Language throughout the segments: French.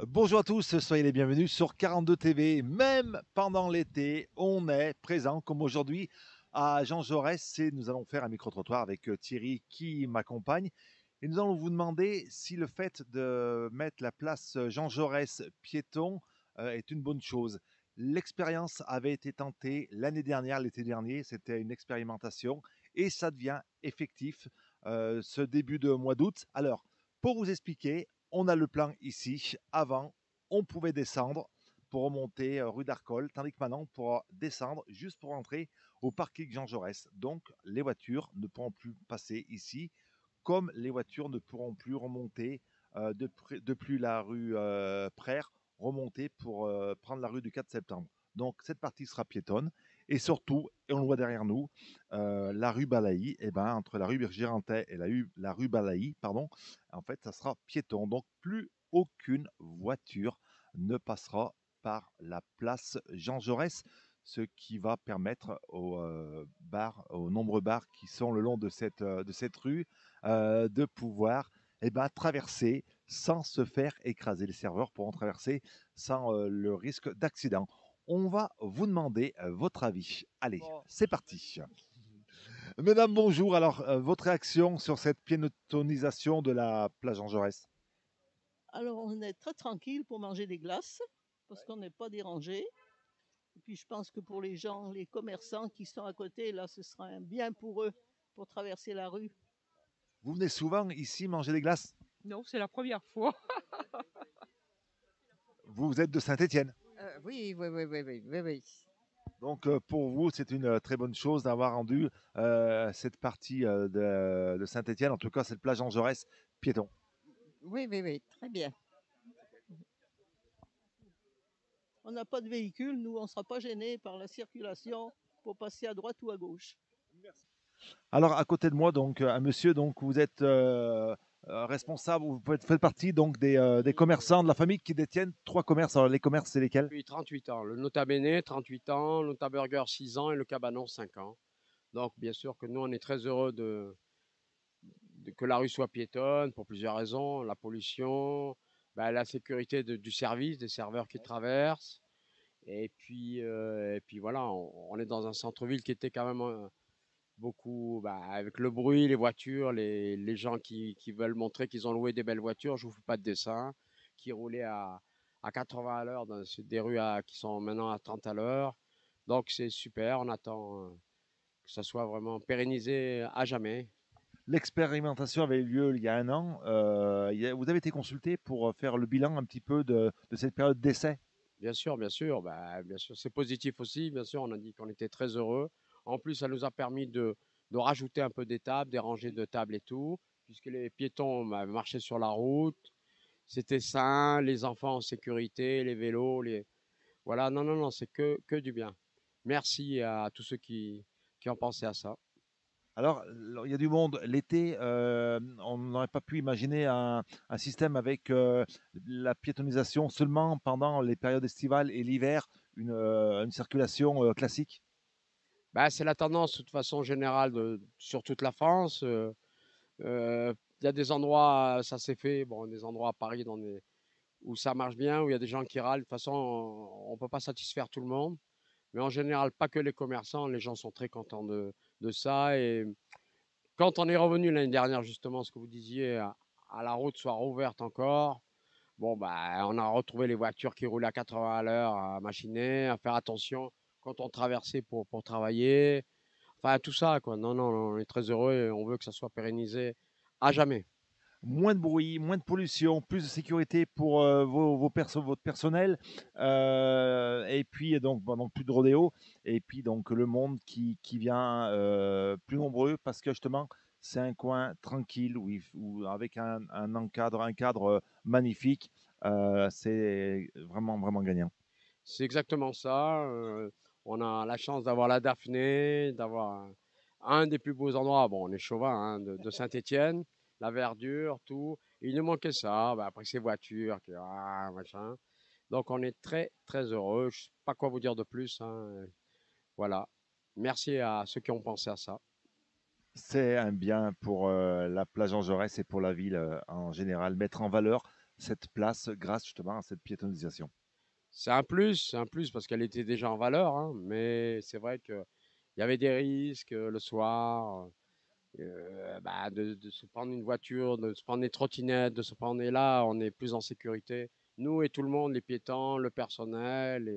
Bonjour à tous, soyez les bienvenus sur 42 TV. Même pendant l'été, on est présent comme aujourd'hui à Jean Jaurès et nous allons faire un micro-trottoir avec Thierry qui m'accompagne. Et nous allons vous demander si le fait de mettre la place Jean Jaurès piéton est une bonne chose. L'expérience avait été tentée l'année dernière, l'été dernier, c'était une expérimentation et ça devient effectif ce début de mois d'août. Alors, pour vous expliquer, on a le plan ici. Avant, on pouvait descendre pour remonter rue d'Arcole, tandis que maintenant, on pourra descendre juste pour entrer au parking Jean Jaurès. Donc, les voitures ne pourront plus passer ici, comme les voitures ne pourront plus remonter depuis la rue Prère, remonter pour prendre la rue du 4 septembre. Donc, cette partie sera piétonne. Et surtout, et on le voit derrière nous, la rue Balaï, eh ben, entre la rue Birgirantais et la rue Balaï, pardon, en fait, ça sera piéton. Donc, plus aucune voiture ne passera par la place Jean Jaurès, ce qui va permettre aux bars, aux nombreux bars qui sont le long de cette rue, de pouvoir traverser sans se faire écraser. Les serveurs pourront traverser sans le risque d'accident. On va vous demander votre avis. Allez, Bon, c'est parti. Mesdames, bonjour. Alors, votre réaction sur cette piétonisation de la plage Jean Jaurès? alors on est très tranquille pour manger des glaces parce qu'on n'est pas dérangé. Et puis je pense que pour les gens, les commerçants qui sont à côté, là, ce sera un bien pour eux pour traverser la rue. Vous venez souvent ici manger des glaces? Non, c'est la première fois. Vous êtes de Saint-Étienne. Oui, oui, oui, oui, oui, oui, oui. Donc, pour vous, c'est une très bonne chose d'avoir rendu cette partie de Saint-Étienne, en tout cas cette plage Jean Jaurès, piéton. Oui, oui, oui, très bien. On n'a pas de véhicule, nous, on ne sera pas gênés par la circulation pour passer à droite ou à gauche. Alors, à côté de moi, donc, un monsieur, donc, vous êtes responsable, vous faites partie donc des commerçants de la famille qui détiennent trois commerces. Alors, les commerces, c'est lesquels? Depuis 38 ans. Le Nota Bene, 38 ans, le Nota Burger, 6 ans et le Cabanon, 5 ans. Donc, bien sûr que nous, on est très heureux que la rue soit piétonne pour plusieurs raisons. La pollution, la sécurité du service, des serveurs qui traversent. Et puis voilà, on est dans un centre-ville qui était quand même beaucoup avec le bruit, les voitures, les gens qui veulent montrer qu'ils ont loué des belles voitures. Je vous fais pas de dessin, qui roulaient à 80 à l'heure dans des rues qui sont maintenant à 30 à l'heure. Donc c'est super. On attend que ça soit vraiment pérennisé à jamais. L'expérimentation avait eu lieu il y a un an. Vous avez été consulté pour faire le bilan un petit peu de cette période d'essai. Bien sûr, bien sûr, c'est positif aussi. Bien sûr, on a dit qu'on était très heureux. En plus, ça nous a permis de rajouter un peu des tables, des rangées de tables et tout, puisque les piétons marchaient sur la route. C'était sain, les enfants en sécurité, les vélos, voilà, non, non, non, c'est que du bien. Merci à tous ceux qui ont pensé à ça. Alors, il y a du monde. L'été, on n'aurait pas pu imaginer un système avec la piétonisation seulement pendant les périodes estivales et l'hiver, une circulation classique. C'est la tendance de toute façon générale sur toute la France. Il y a des endroits, ça s'est fait, bon, des endroits à Paris où ça marche bien, où il y a des gens qui râlent. De toute façon, on ne peut pas satisfaire tout le monde. Mais en général, pas que les commerçants, les gens sont très contents de ça. Et quand on est revenu l'année dernière, justement, ce que vous disiez, à la route soit rouverte encore, bon, on a retrouvé les voitures qui roulaient à 80 à l'heure, à machiner, à faire attention quand on traversait pour travailler. Enfin, tout ça, quoi. Non, non, on est très heureux et on veut que ça soit pérennisé à jamais. Moins de bruit, moins de pollution, plus de sécurité pour votre personnel, et puis donc plus de rodéo, et puis donc le monde qui vient plus nombreux parce que justement c'est un coin tranquille avec un cadre magnifique, c'est vraiment vraiment gagnant. C'est exactement ça. On a la chance d'avoir la Daphné, d'avoir un des plus beaux endroits. Bon, on est chauvin hein, de Saint-Étienne, la verdure, tout. Il nous manquait ça. Après ces voitures, machin. Donc on est très très heureux. Je sais pas quoi vous dire de plus, hein. Voilà. Merci à ceux qui ont pensé à ça. C'est un bien pour la plage en Jaurès et pour la ville en général. Mettre en valeur cette place grâce justement à cette piétonisation? C'est un plus parce qu'elle était déjà en valeur, hein, mais c'est vrai qu'il y avait des risques le soir, bah, de se prendre une voiture, de se prendre des trottinettes, de se prendre. Et là, on est plus en sécurité. Nous et tout le monde, les piétons, le personnel.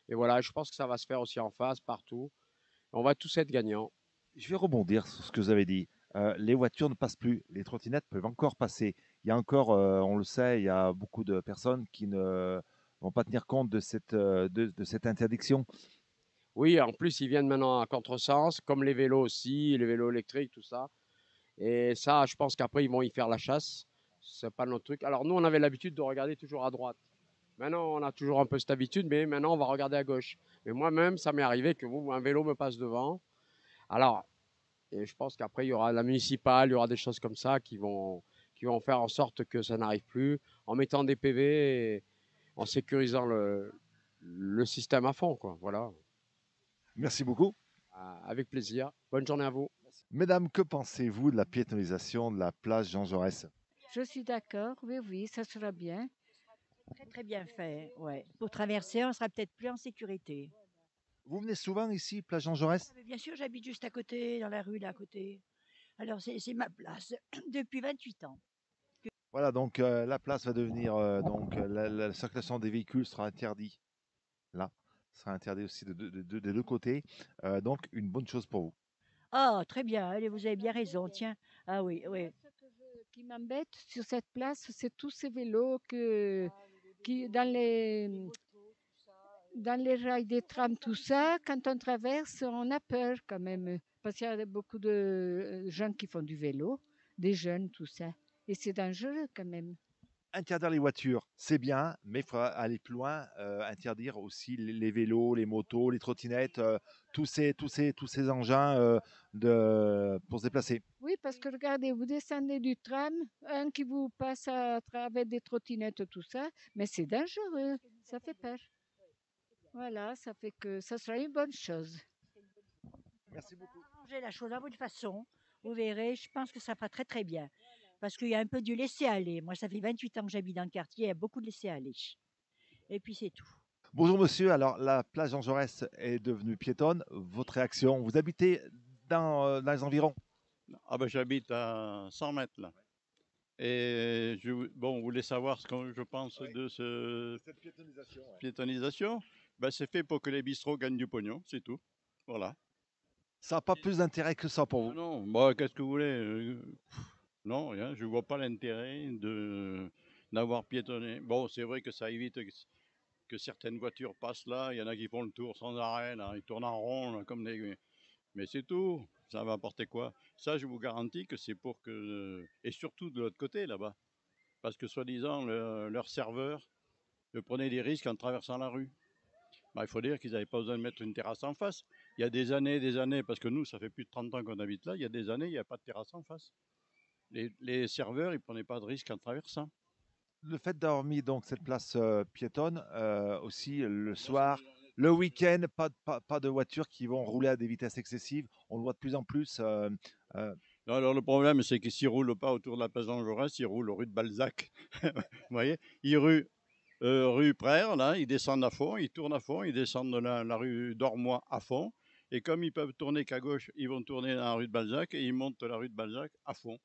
Et voilà, je pense que ça va se faire aussi en face, partout. On va tous être gagnants. Je vais rebondir sur ce que vous avez dit. Les voitures ne passent plus, les trottinettes peuvent encore passer. Il y a encore, on le sait, il y a beaucoup de personnes qui ne vont pas tenir compte de cette interdiction. Oui, en plus, ils viennent maintenant à contresens, comme les vélos aussi, les vélos électriques, tout ça. Et ça, je pense qu'après, ils vont y faire la chasse. C'est pas notre truc. Alors, nous, on avait l'habitude de regarder toujours à droite. Maintenant, on a toujours un peu cette habitude, mais maintenant, on va regarder à gauche. Mais moi-même, ça m'est arrivé que un vélo me passe devant. Alors, et je pense qu'après, il y aura la municipale, il y aura des choses comme ça qui vont faire en sorte que ça n'arrive plus, en mettant des PV et en sécurisant le système à fond, quoi. Voilà. Merci beaucoup. Avec plaisir. Bonne journée à vous. Mesdames, que pensez-vous de la piétonisation de la place Jean Jaurès? Je suis d'accord, oui, oui, ça sera bien. Très très bien fait, ouais. Pour traverser, on sera peut-être plus en sécurité. Vous venez souvent ici, place Jean Jaurès? Mais bien sûr, j'habite juste à côté, dans la rue là à côté. Alors c'est ma place depuis 28 ans. Voilà, donc la place va devenir, donc la circulation des véhicules sera interdite là, sera interdit aussi des deux côtés, donc une bonne chose pour vous. Ah, très bien, allez, vous avez bien raison, tiens. Ah oui, oui. Qui m'embête sur cette place, c'est tous ces vélos qui, dans les rails des trams, tout ça, quand on traverse, on a peur quand même. Parce qu'il y a beaucoup de gens qui font du vélo, des jeunes, tout ça. Et c'est dangereux quand même. Interdire les voitures, c'est bien, mais il faudra aller plus loin, interdire aussi les vélos, les motos, les trottinettes, tous ces engins pour se déplacer. Oui, parce que regardez, vous descendez du tram, un qui vous passe à travers des trottinettes, tout ça, mais c'est dangereux, ça fait peur. Voilà, ça fait que ça sera une bonne chose. Merci beaucoup. Changer la chose à votre façon, vous verrez, je pense que ça fera très très bien. Parce qu'il y a un peu du laisser-aller. Moi, ça fait 28 ans que j'habite dans le quartier, il y a beaucoup de laisser-aller. Et puis c'est tout. Bonjour monsieur, alors la place Jean Jaurès est devenue piétonne, votre réaction? Vous habitez dans les environs? Ah ben, j'habite à 100 mètres là. Et bon, vous voulez savoir ce que je pense de Cette piétonisation, ouais. piétonisation? Ben, c'est fait pour que les bistrots gagnent du pognon, c'est tout. Voilà. Ça n'a pas plus d'intérêt que ça pour Ah vous? non, bah, qu'est-ce que vous voulez? Non, rien, je vois pas l'intérêt d'avoir piétonné. Bon, c'est vrai que ça évite que certaines voitures passent là, il y en a qui font le tour sans arrêt, là, ils tournent en rond, là, comme des... Mais c'est tout, ça va apporter quoi? Ça, je vous garantis que c'est pour que... Et surtout de l'autre côté, là-bas. Parce que, soi-disant, leur serveur prenait des risques en traversant la rue. Bah, il faut dire qu'ils n'avaient pas besoin de mettre une terrasse en face. Il y a des années, parce que nous, ça fait plus de 30 ans qu'on habite là, il y a des années, il n'y a pas de terrasse en face. Les serveurs, ils ne prenaient pas de risques en traversant. Le fait d'avoir mis donc cette place piétonne aussi le soir, le week-end, pas de voitures qui vont rouler à des vitesses excessives. On le voit de plus en plus. Non, alors le problème, c'est que s'ils ne roulent pas autour de la place Jean Jaurès, ils roulent rue de Balzac. Vous voyez, ils rue Prère, là, ils descendent à fond, ils tournent à fond, ils descendent de la rue d'Ormois à fond. Et comme ils peuvent tourner qu'à gauche, ils vont tourner dans la rue de Balzac et ils montent la rue de Balzac à fond.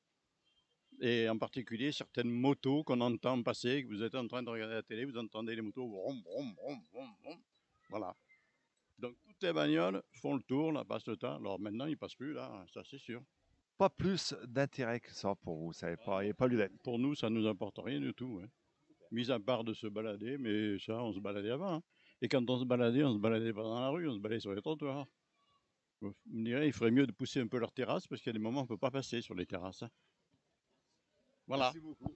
Et en particulier, certaines motos qu'on entend passer, que vous êtes en train de regarder la télé, vous entendez les motos, vroom, vroom, vroom, vroom, vroom. Voilà. Donc toutes les bagnoles font le tour, là, passent le temps. Alors maintenant, ils ne passent plus, là, ça c'est sûr. Pas plus d'intérêt que ça pour vous, ça il n'y a pas lieu d'être. Pour nous, ça ne nous apporte rien du tout. Hein. Mis à part de se balader, mais ça, on se baladait avant. Hein. Et quand on se baladait pas dans la rue, on se baladait sur les trottoirs. Vous me direz, il ferait mieux de pousser un peu leurs terrasses, parce qu'il y a des moments où on ne peut pas passer sur les terrasses. Hein. Voilà. Merci beaucoup.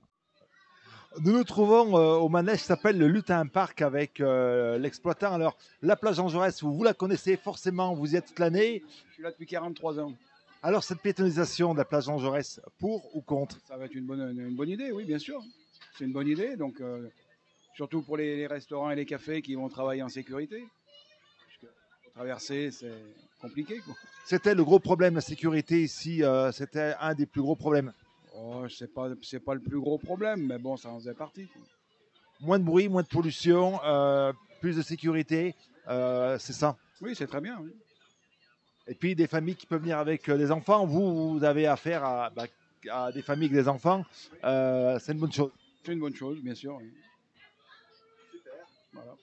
Nous nous trouvons au manège qui s'appelle le Lutin Park avec l'exploitant. Alors, la place Jean Jaurès, vous la connaissez forcément, vous y êtes toute l'année. Je suis là depuis 43 ans. Alors, cette piétonisation de la place Jean Jaurès, pour ou contre? Ça va être une bonne idée, oui, bien sûr. C'est une bonne idée, donc surtout pour les restaurants et les cafés qui vont travailler en sécurité. Parce que pour traverser, c'est compliqué, quoi. C'était le gros problème, la sécurité ici, c'était un des plus gros problèmes. Oh, c'est pas le plus gros problème, mais bon, ça en faisait partie, quoi. Moins de bruit, moins de pollution, plus de sécurité, c'est ça. Oui, c'est très bien. Oui. Et puis des familles qui peuvent venir avec des enfants. Vous avez affaire à des familles avec des enfants. C'est une bonne chose. C'est une bonne chose, bien sûr. Oui. Voilà.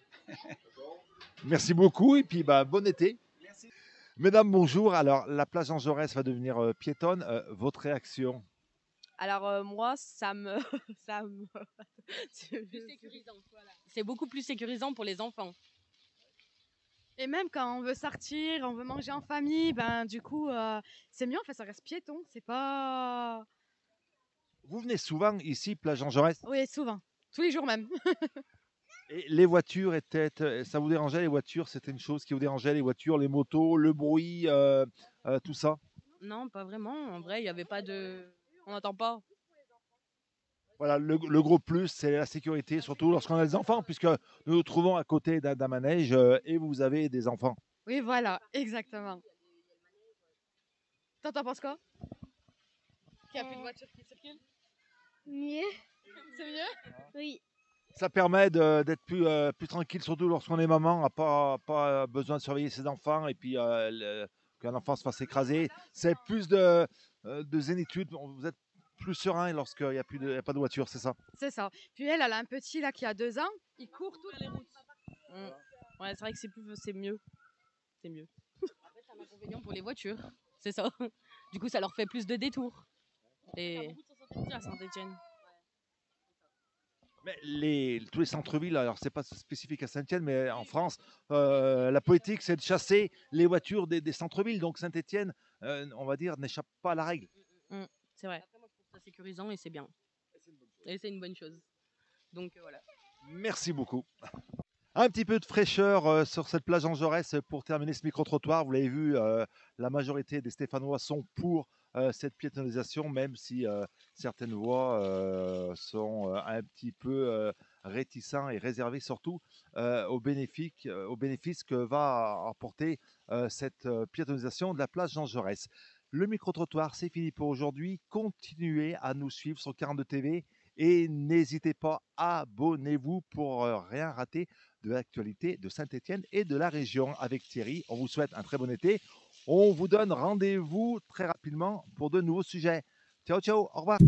Merci beaucoup et puis bon été. Mesdames, bonjour. Alors, la place Jean Jaurès va devenir piétonne. Votre réaction? Alors moi, ça me, ça me, c'est Plus sécurisant, voilà. c'est beaucoup plus sécurisant pour les enfants. Et même quand on veut sortir, on veut manger en famille, ben du coup, c'est mieux. En fait, ça reste piéton. C'est pas. Vous venez souvent ici, place Jean Jaurès? Oui, souvent, tous les jours même. Et les voitures ça vous dérangeait les voitures? C'était une chose qui vous dérangeait, les voitures, les motos, le bruit, tout ça? Non, pas vraiment. En vrai, il y avait pas de, on n'entend pas. Voilà, le gros plus, c'est la sécurité, surtout lorsqu'on a des enfants, puisque nous nous trouvons à côté d'un manège et vous avez des enfants. Oui, voilà, exactement. Toi, t'en penses quoi? Qu'il n'y a plus de voitures qui circulent? Mieux, C'est mieux? oui. Ça permet d'être plus tranquille, surtout lorsqu'on est maman, n'a pas besoin de surveiller ses enfants et puis qu'un enfant se fasse écraser. C'est plus de zénitude. Vous êtes plus serein lorsqu'il n'y a pas de voiture, c'est ça? C'est ça. Puis elle a un petit là qui a 2 ans. Il court toutes les routes. Ouais, c'est vrai que c'est mieux. C'est mieux. Après, c'est un inconvénient pour les voitures. C'est ça. Du coup, ça leur fait plus de détours. Et à Saint-Étienne. Mais tous les centres-villes, alors c'est pas spécifique à Saint-Étienne, mais en France, la politique, c'est de chasser les voitures des centres-villes. Donc Saint-Étienne, on va dire, n'échappe pas à la règle. C'est vrai. Après, moi, je trouve ça sécurisant et c'est bien. Et c'est une bonne chose. Donc voilà. Merci beaucoup. Un petit peu de fraîcheur sur cette plage Jean Jaurès pour terminer ce micro-trottoir. Vous l'avez vu, la majorité des Stéphanois sont pour cette piétonisation, même si certaines voix sont un petit peu réticents et réservés surtout aux bénéfices que va apporter cette piétonisation de la place Jean Jaurès. Le micro-trottoir, c'est fini pour aujourd'hui. Continuez à nous suivre sur 42 TV et n'hésitez pas, abonnez-vous pour rien rater de l'actualité de Saint-Étienne et de la région. Avec Thierry, on vous souhaite un très bon été. On vous donne rendez-vous très rapidement pour de nouveaux sujets. Ciao, ciao, au revoir.